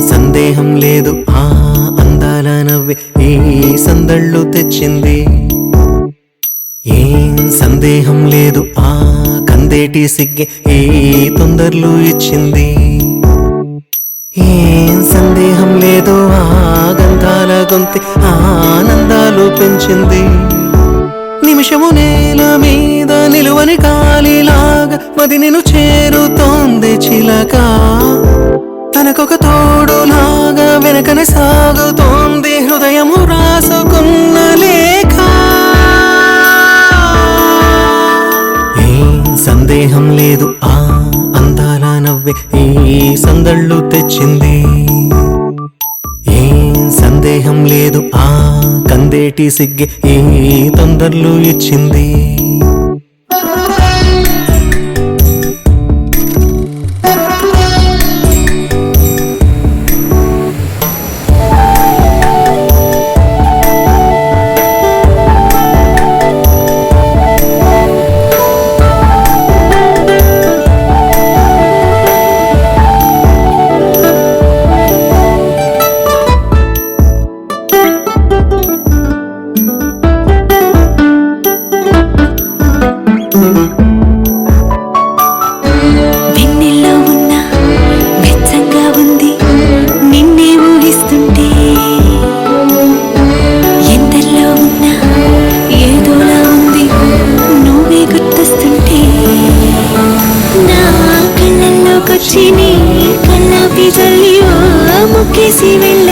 సందేహం లేదు ఆ అందాల నవ్వే ఈ సందళ్ళు తెచ్చింది. ఏం సందేహం లేదు ఆ కందేటి సిగ్గే ఈ తొందరలు ఇచ్చింది. ఏం సందేహం లేదు ఆ గంధాల గొంతె ఆనందాలు పెంచింది. నిమిషము నేల మీద నిలువని కాలిలాగా మది నిన్ను చేరుతోంది చిలక. తనకొక తోడులాగా వెనకనే సాగుతోంది హృదయము రాసుకున్న లేఖ. ఏం సందేహం లేదు ఆ అందాల నవ్వే ఈ సందళ్ళు తెచ్చింది. ఏం సందేహం లేదు ఆ కందేటి సిగ్గే ఈ తొందరలు ఇచ్చింది. వెన్నెల్లో ఉన్న వెచ్చంగా ఉంది నిన్నే ఊహిస్తుంటే. ఎందల్లో ఉన్న ఏదోలా ఉంది నువ్వే గుర్తొస్తుంటే. నా కళ్ళల్లోకొచ్చి నీ కళ్ళాపి జల్లి ముక్కేసి వెళ్ళి